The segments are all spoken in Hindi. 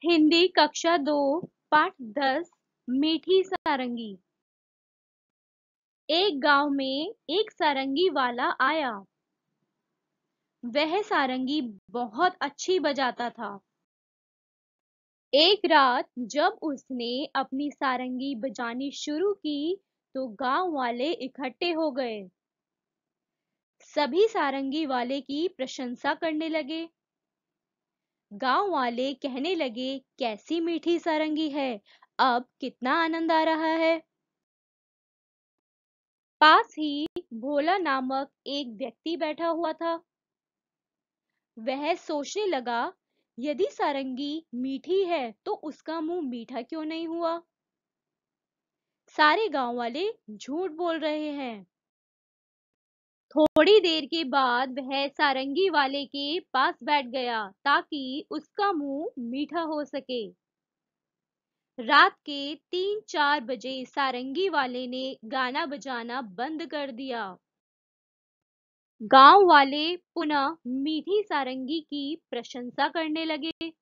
हिंदी कक्षा 2 पाठ 10 मीठी सारंगी। एक गांव में एक सारंगी वाला आया। वह सारंगी बहुत अच्छी बजाता था। एक रात जब उसने अपनी सारंगी बजानी शुरू की तो गांव वाले इकट्ठे हो गए। सभी सारंगी वाले की प्रशंसा करने लगे। गांव वाले कहने लगे, कैसी मीठी सारंगी है, अब कितना आनंद आ रहा है। पास ही भोला नामक एक व्यक्ति बैठा हुआ था। वह सोचने लगा, यदि सारंगी मीठी है तो उसका मुंह मीठा क्यों नहीं हुआ। सारे गांव वाले झूठ बोल रहे हैं। थोड़ी देर के बाद वह सारंगी वाले के पास बैठ गया ताकि उसका मुंह मीठा हो सके। रात के 3-4 बजे सारंगी वाले ने गाना बजाना बंद कर दिया। गांव वाले पुनः मीठी सारंगी की प्रशंसा करने लगे।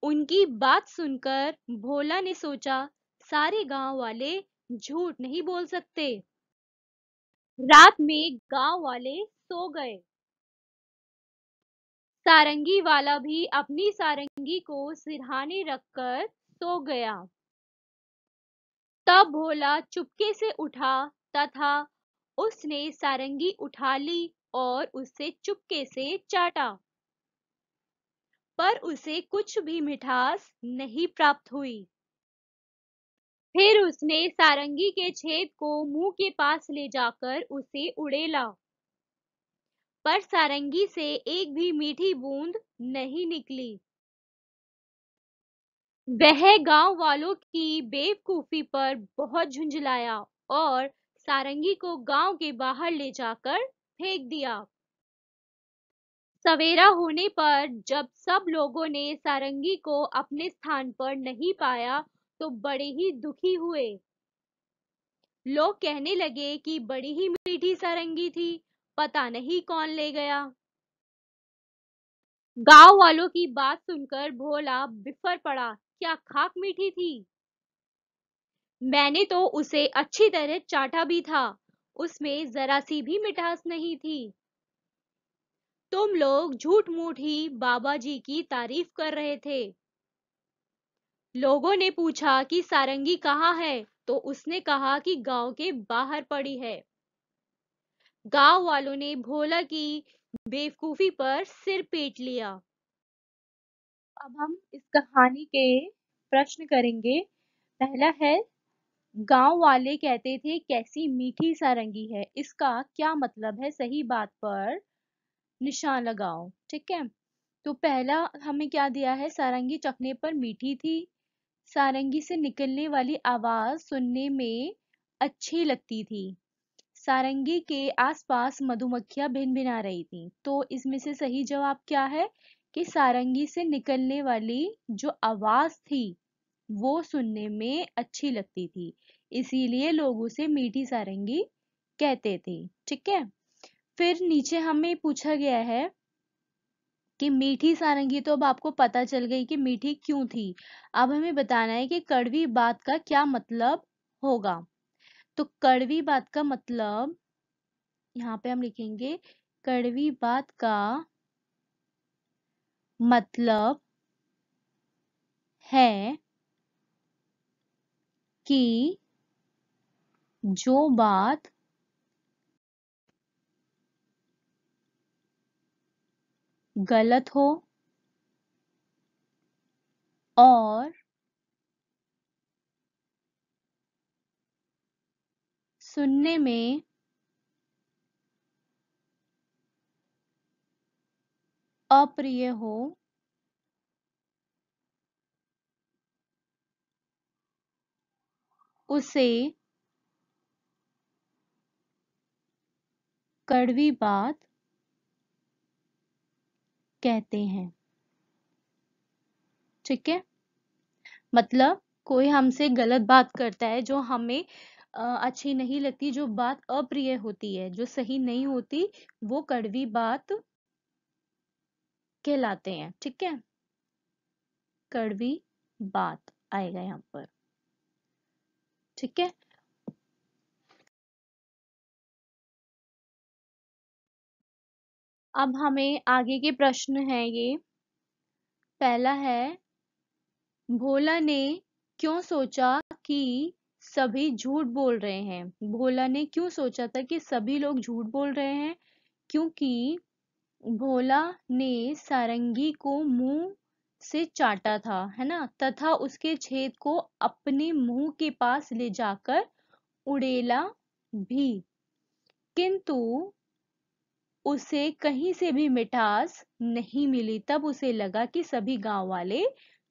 उनकी बात सुनकर भोला ने सोचा, सारे गांव वाले झूठ नहीं बोल सकते। रात में गांव वाले सो गए। सारंगी वाला भी अपनी सारंगी को सिरहाने रखकर सो गया। तब भोला चुपके से उठा तथा उसने सारंगी उठा ली और उससे चुपके से चाटा, पर उसे कुछ भी मिठास नहीं प्राप्त हुई। फिर उसने सारंगी के छेद को मुंह के पास ले जाकर उसे उड़ेला, पर सारंगी से एक भी मीठी बूंद नहीं निकली। वह गांव वालों की बेवकूफी पर बहुत झुंझलाया और सारंगी को गांव के बाहर ले जाकर फेंक दिया। सवेरा होने पर जब सब लोगों ने सारंगी को अपने स्थान पर नहीं पाया तो बड़े ही दुखी हुए। लोग कहने लगे कि बड़ी ही मीठी सारंगी थी, पता नहीं कौन ले गया। गांव वालों की बात सुनकर भोला बिफर पड़ा, क्या खाक मीठी थी। मैंने तो उसे अच्छी तरह चाटा भी था, उसमें जरा सी भी मिठास नहीं थी। तुम लोग झूठ मूठ ही बाबा जी की तारीफ कर रहे थे। लोगों ने पूछा कि सारंगी कहाँ है, तो उसने कहा कि गांव के बाहर पड़ी है। गांव वालों ने भोला की बेवकूफी पर सिर पीट लिया। अब हम इस कहानी के प्रश्न करेंगे। पहला है, गांव वाले कहते थे कैसी मीठी सारंगी है, इसका क्या मतलब है, सही बात पर निशान लगाओ। ठीक है, तो पहला हमें क्या दिया है, सारंगी चखने पर मीठी थी, सारंगी से निकलने वाली आवाज सुनने में अच्छी लगती थी, सारंगी के आसपास मधुमक्खियां भिनभिना रही थी। तो इसमें से सही जवाब क्या है कि सारंगी से निकलने वाली जो आवाज थी वो सुनने में अच्छी लगती थी, इसीलिए लोग उसे मीठी सारंगी कहते थे। ठीक है, फिर नीचे हमें पूछा गया है कि मीठी सारंगी, तो अब आपको पता चल गई कि मीठी क्यों थी। अब हमें बताना है कि कड़वी बात का क्या मतलब होगा। तो कड़वी बात का मतलब यहाँ पे हम लिखेंगे, कड़वी बात का मतलब है कि जो बात गलत हो और सुनने में अप्रिय हो, उसे कड़वी बात कहते हैं। ठीक है, मतलब कोई हमसे गलत बात करता है जो हमें अच्छी नहीं लगती, जो बात अप्रिय होती है, जो सही नहीं होती, वो कड़वी बात कहलाते हैं। ठीक है, कड़वी बात आएगा यहाँ पर। ठीक है, अब हमें आगे के प्रश्न है ये। पहला है, भोला ने क्यों सोचा कि सभी झूठ बोल रहे हैं? भोला ने क्यों सोचा था कि सभी लोग झूठ बोल रहे हैं? क्योंकि भोला ने सारंगी को मुंह से चाटा था, है ना, तथा उसके छेद को अपने मुंह के पास ले जाकर उड़ेला भी, किंतु उसे कहीं से भी मिठास नहीं मिली। तब उसे लगा कि सभी गांव वाले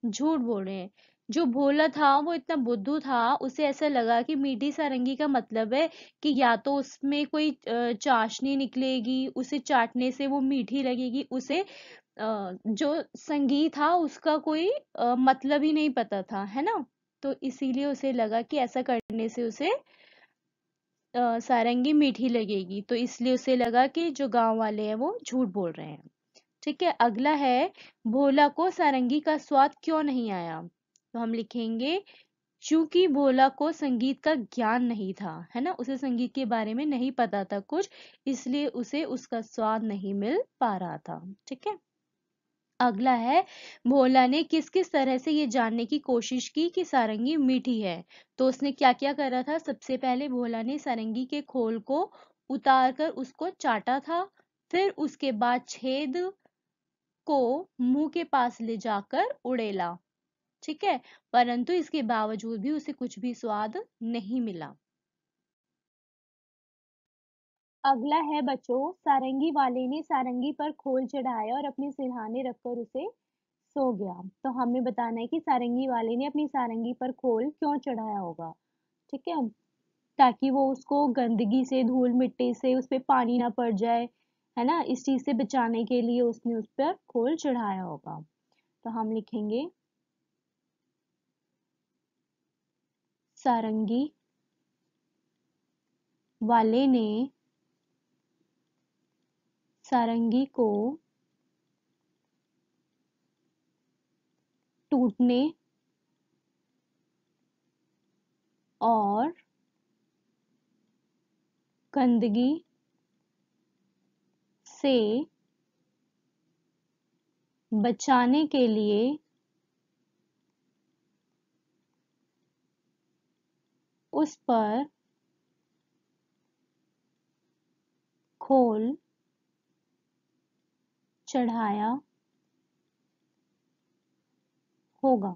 झूठ बोल रहे हैं। जो भोला था वो इतना बुद्धू था, उसे ऐसा लगा कि मीठी सारंगी का मतलब है कि या तो उसमें कोई चाशनी निकलेगी, उसे चाटने से वो मीठी लगेगी, उसे जो संगीत था उसका कोई मतलब ही नहीं पता था, है ना। तो इसीलिए उसे लगा कि ऐसा करने से उसे सारंगी मीठी लगेगी, तो इसलिए उसे लगा कि जो गांव वाले हैं वो झूठ बोल रहे हैं। ठीक है, अगला है, भोला को सारंगी का स्वाद क्यों नहीं आया? तो हम लिखेंगे, क्योंकि भोला को संगीत का ज्ञान नहीं था, है ना, उसे संगीत के बारे में नहीं पता था कुछ, इसलिए उसे उसका स्वाद नहीं मिल पा रहा था। ठीक है, अगला है, भोला ने किस किस तरह से ये जानने की कोशिश की कि सारंगी मीठी है? तो उसने क्या क्या करा था? सबसे पहले भोला ने सारंगी के खोल को उतार कर उसको चाटा था, फिर उसके बाद छेद को मुंह के पास ले जाकर उड़ेला। ठीक है, परंतु इसके बावजूद भी उसे कुछ भी स्वाद नहीं मिला। अगला है बच्चों, सारंगी वाले ने सारंगी पर खोल चढ़ाया और अपने सिरहाने रखकर उसे सो गया। तो हमें बताना है कि सारंगी वाले ने अपनी सारंगी पर खोल क्यों चढ़ाया होगा। ठीक है, ताकि वो उसको गंदगी से, धूल मिट्टी से, उस पे पानी ना पड़ जाए, है ना, इस चीज से बचाने के लिए उसने उस पर खोल चढ़ाया होगा। तो हम लिखेंगे, सारंगी वाले ने सारंगी को टूटने और गंदगी से बचाने के लिए उस पर खोल चढ़ाया होगा।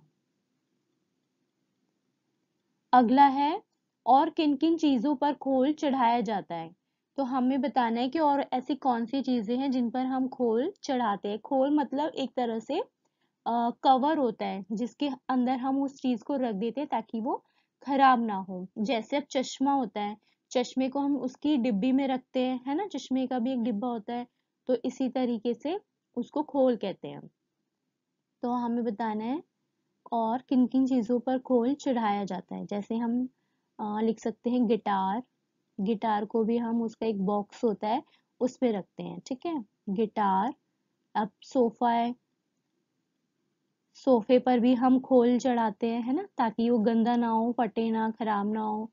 अगला है, और किन किन चीजों पर खोल चढ़ाया जाता है? तो हमें बताना है कि और ऐसी कौन सी चीजें हैं जिन पर हम खोल चढ़ाते हैं। खोल मतलब एक तरह से कवर होता है जिसके अंदर हम उस चीज को रख देते हैं ताकि वो खराब ना हो। जैसे अब चश्मा होता है, चश्मे को हम उसकी डिब्बी में रखते हैं, है ना, चश्मे का भी एक डिब्बा होता है, तो इसी तरीके से उसको खोल कहते हैं। तो हमें बताना है और किन किन चीजों पर खोल चढ़ाया जाता है। जैसे हम लिख सकते हैं गिटार, गिटार को भी हम, उसका एक बॉक्स होता है उस पे रखते हैं। ठीक है, गिटार। अब सोफा है, सोफे पर भी हम खोल चढ़ाते हैं, है ना, ताकि वो गंदा ना हो, फटे ना, खराब ना हो।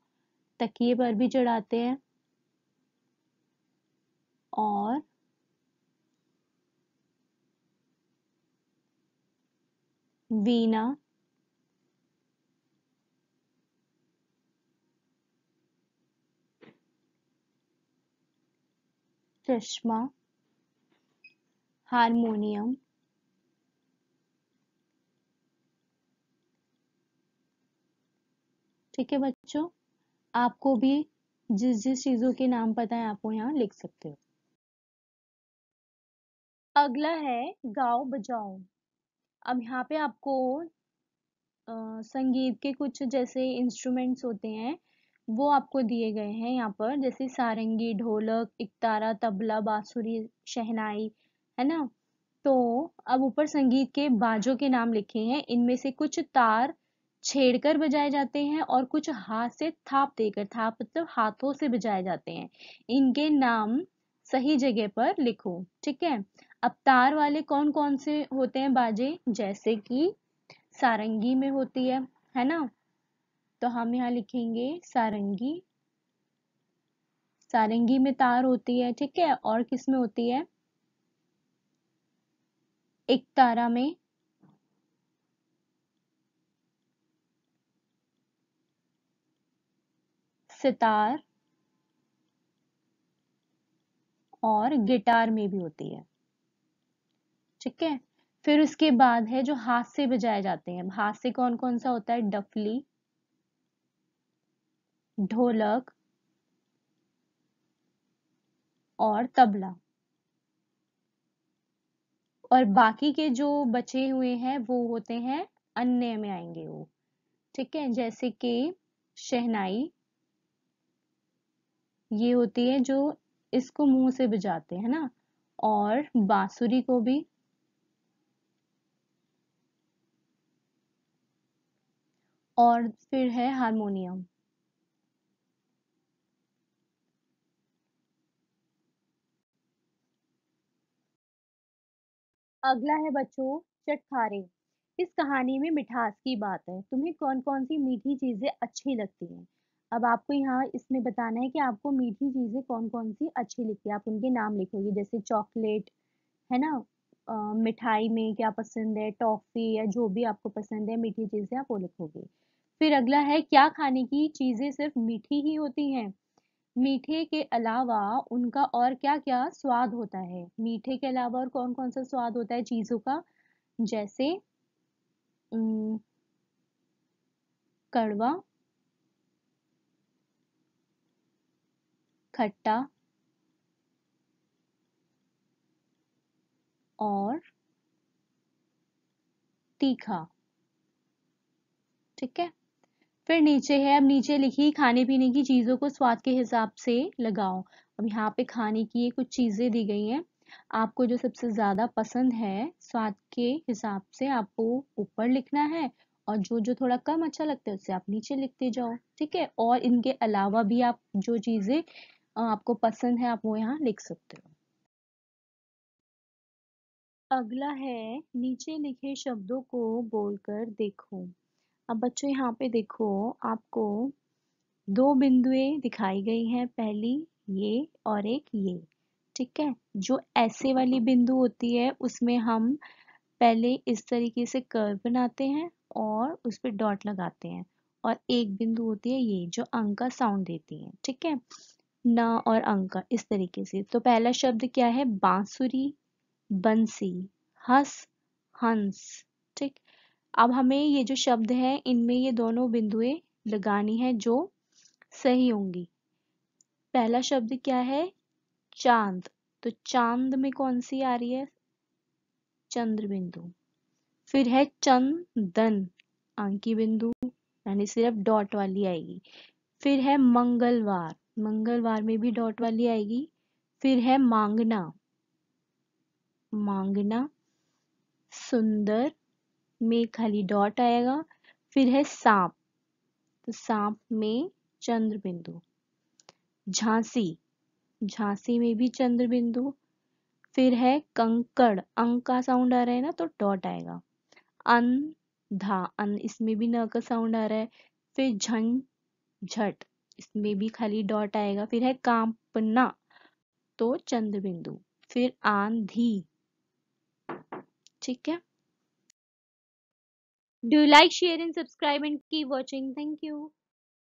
तकिए पर भी चढ़ाते हैं। और वीणा, चश्मा, हारमोनियम, ठीक है बच्चों, आपको भी जिस जिस चीजों के नाम पता है आप वो यहाँ लिख सकते हो। अगला है, गाओ बजाओ। अब यहाँ पे आपको संगीत के कुछ जैसे इंस्ट्रूमेंट्स होते हैं वो आपको दिए गए हैं यहाँ पर, जैसे सारंगी, ढोलक, इकतारा, तबला, बांसुरी, शहनाई, है ना। तो अब ऊपर संगीत के बाजों के नाम लिखे हैं, इनमें से कुछ तार छेड़कर बजाए जाते हैं और कुछ हाथ से थाप देकर, थाप मतलब हाथों से बजाए जाते हैं। इनके नाम सही जगह पर लिखो। ठीक है, अब तार वाले कौन कौन से होते हैं बाजे? जैसे कि सारंगी में होती है ना? तो हम यहाँ लिखेंगे सारंगी। सारंगी में तार होती है, ठीक है। और किस में होती है? एकतारा में, सितार और गिटार में भी होती है, ठीक है। फिर उसके बाद है जो हाथ से बजाए जाते हैं। हाथ से कौन कौन सा होता है? डफली, ढोलक और तबला। और बाकी के जो बचे हुए हैं वो होते हैं अन्य में आएंगे वो, ठीक है। जैसे कि शहनाई, ये होती है जो इसको मुंह से बजाते हैं ना। और बांसुरी को भी। और फिर है हारमोनियम। अगला है बच्चों चटखारे। इस कहानी में मिठास की बात है। तुम्हें कौन कौन सी मीठी चीजें अच्छी लगती हैं? अब आपको यहाँ इसमें बताना है कि आपको मीठी चीजें कौन कौन सी अच्छी लगती है। आप उनके नाम लिखोगे, जैसे चॉकलेट, है ना। मिठाई में क्या पसंद है, टॉफी या जो भी आपको पसंद है मीठी चीजें आप वो लिखोगे। फिर अगला है क्या खाने की चीजें सिर्फ मीठी ही होती हैं? मीठे के अलावा उनका और क्या क्या स्वाद होता है? मीठे के अलावा और कौन कौन सा स्वाद होता है चीजों का? जैसे उम, कड़वा, खट्टा और तीखा, ठीक है। फिर नीचे है, अब नीचे लिखी खाने पीने की चीजों को स्वाद के हिसाब से लगाओ। अब यहाँ पे खाने की ये कुछ चीजें दी गई हैं। आपको जो सबसे ज्यादा पसंद है स्वाद के हिसाब से आपको ऊपर लिखना है। और जो जो थोड़ा कम अच्छा लगता है उससे आप नीचे लिखते जाओ, ठीक है। और इनके अलावा भी आप जो चीजें आपको पसंद है आप वो यहाँ लिख सकते हो। अगला है नीचे लिखे शब्दों को बोलकर देखो। अब बच्चों यहाँ पे देखो, आपको दो बिंदुएं दिखाई गई हैं, पहली ये और एक ये, ठीक है। जो ऐसे वाली बिंदु होती है उसमें हम पहले इस तरीके से कर्व बनाते हैं और उस पर डॉट लगाते हैं। और एक बिंदु होती है ये जो अंक का साउंड देती है, ठीक है। न और अंक का इस तरीके से। तो पहला शब्द क्या है? बांसुरी, बंसी, हंस, हंस, ठीक। अब हमें ये जो शब्द है इनमें ये दोनों बिंदुएं लगानी है जो सही होंगी। पहला शब्द क्या है? चांद। तो चांद में कौन सी आ रही है? चंद्र बिंदु। फिर है चंदन, अंकी बिंदु, यानी सिर्फ डॉट वाली आएगी। फिर है मंगलवार, मंगलवार में भी डॉट वाली आएगी। फिर है मांगना, मांगना, सुंदर में खाली डॉट आएगा। फिर है सांप, तो सांप में चंद्र बिंदु। झांसी, झांसी में भी चंद्र बिंदु। फिर है कंकड़, अंक का साउंड आ रहा है ना तो डॉट आएगा। अंधा, अन इसमें भी न का साउंड आ रहा है। फिर झंझट, इसमें भी खाली डॉट आएगा। फिर है कांपना, तो चंद्र बिंदु। फिर आंधी, ठीक है। Do like, share and subscribe and keep watching. Thank you.